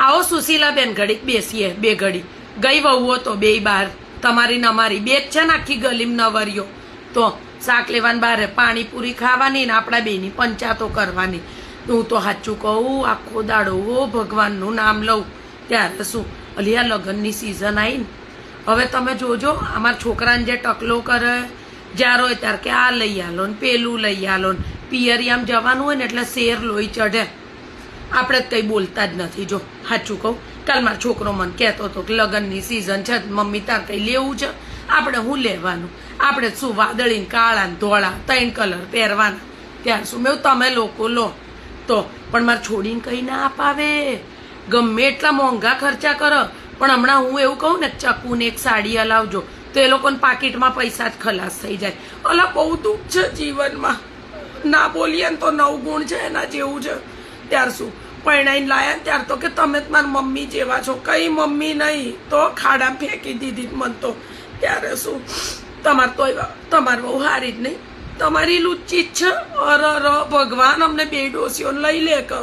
आओ सुशीलाबेन घड़ीक बेसीए बे घड़ी गई वहुओ तो बे बार तमारी न अमारी बे ज छे ने आखी गलीम नवरियो तो शाक लेवान बारे पाणीपूरी खावानी ने आपड़ा बेनी पंचातो करवानी। हूँ तो साचुं कहूं आखो दाड़ो भगवाननुं नाम लऊं त्यारे शुं अली आ लग्ननी सीजन आई ने हवे तमे जोजो अमार छोकराने जे टकलो करे ज्यार होय त्यार के आ लई आलो ने पेलुं लई आलो ने पियरियाम जवानुं होय ने एटले शेर लोही चढ़े आपणे कई बोलता ज नथी। जो साचुं कहूं काल मारो छोकरो मन कहेतो तो कि लग्ननी सीजन छे मम्मी तार कई लेवुं छे आपणे हुं लेवानुं आपणे शुं वादળી ने काळा ने धोळा त्रण कलर પહેરવાના त्यार शुं मैं तमे लोको लो तो पण मारे छोडीने कई ना अपावे गमे એટલા મોંઘા ખર્ચા કરો પણ હમણાં હું એવું કહું ને ચકુ ને એક સાડી અલાવજો તો એ લોકોને પાકીટમાં પૈસા જ ખલાસ થઈ જાય। અલા બહુ દુઃખ છે જીવનમાં ના બોલીએ ને તો 9 ગુણ છે એના જેવું છે। ત્યાર શું પરણાઈને લાયા ત્યાર તો કે તમે જ મારી મમ્મી જેવા છો કઈ મમ્મી નહીં તો ખાડા ફેંકી દીધી મન તો ત્યારે શું તમાર બહુ હારી જ નહીં તમારી લુચ્ચી જ છે। અર ભગવાન અમને બે ડોસીઓને લઈ લે કે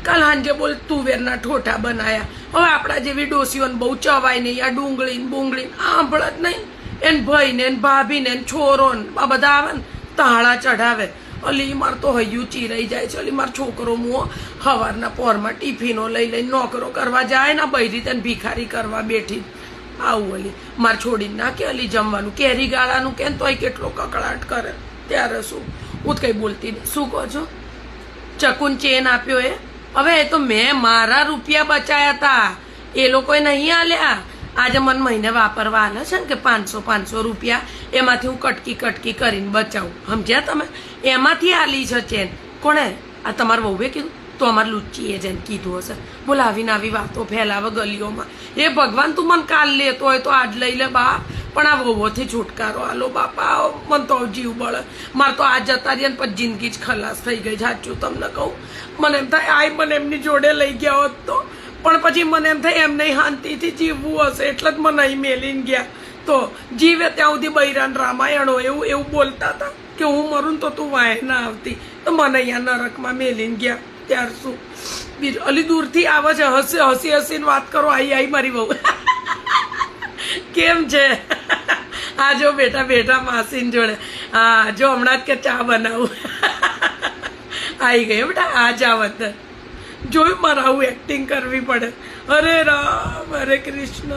કાલ હાંજે બોલ તુવેરના ઠોઠા બનાયા હવે આપણા જેવી ડોસીઓને બહુ ચવાય નહીં આ ડુંગળી બુંગળી આંભળ જ નહીં એને ભાઈને ને ભાભીને ને છોરોને આ બધા આવે ને તાળા ચઢાવે। અલી માર તો હૈયું ચીરાઈ જાય છે। અલી મારો છોકરો મુઓ સવારના પોરમાં ટિફિનો લઈ લઈને નોકરો કરવા જાય ને બૈરી તેને ભિખારી કરવા બેઠી આવું અલી માર છોડીને ના કે અલી જમવાનું કેરી ગાળાનું કે તોય કેટલો કકડાટ કરે ત્યારે શું હું તો કઈ બોલતી નહીં। શું કહો છો ચકુન ચેન આપ્યો એ હવે એ તો મેં મારા રૂપિયા બચાયા હતા એ લોકોએ નહીં આલ્યા। આજે મને મહિને વાપરવા આલે છે ને કે 500 રૂપિયા એમાંથી હું કટકી કરીને બચાવું સમજ્યા તમે એમાંથી આલી છે ચેન કોણે આ તમારા વહુએ કીધું તો અમારે લુચ્ચીએ જઈને કીધું હશે બોલ આવીને આવી વાતો ફેલાવે ગલીઓમાં। એ ભગવાન તું મને કાલ લેતો હોય તો આજ લઈ લે બાપ પણ આ વહુઓથી છુટકારો આલો બાપા મને તો જીવ બળે મારે તો આ જતા રહ્યા ને પછી જિંદગી જ ખલાસ થઈ ગઈ। સાચું તમને કહું મને એમ થાય આય મને એમની જોડે લઈ ગયા હોત તો પણ પછી મને એમ થાય એમને શાંતિથી જીવવું હશે એટલે જ મને અહીં મેલીને ગયા તો જીવે ત્યાં સુધી બૈરાન રામાયણો એવું બોલતા હતા કે હું મરું ને તો તું વાય ના આવતી તો મને અહીંયા નરકમાં મેલીને ગયા। ત્યાર શું અલી દૂરથી આવે છે હસી હસીને વાત કરો આઈ મારી વહુ કેમ છે આ જો બેઠા માસીન જોડે હા જો હમણાં જ કે ચા બનાવું આવી ગઈ બેટા આ જાવત જોયું મારે આવું એક્ટિંગ કરવી પડે। હરે રામ હરે કૃષ્ણ।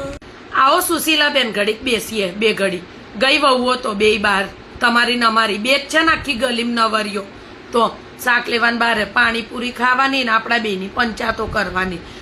आओ सुशीलाबेन घड़ीक बेसीए बे घड़ी गई वहुओ तो बे बार तमारी न अमारी बे ज छे ने आखी गलीम नवरियो तो शाक लेवान बारे पाणीपूरी खावानी ने आपड़ा बेनी पंचातो करवानी।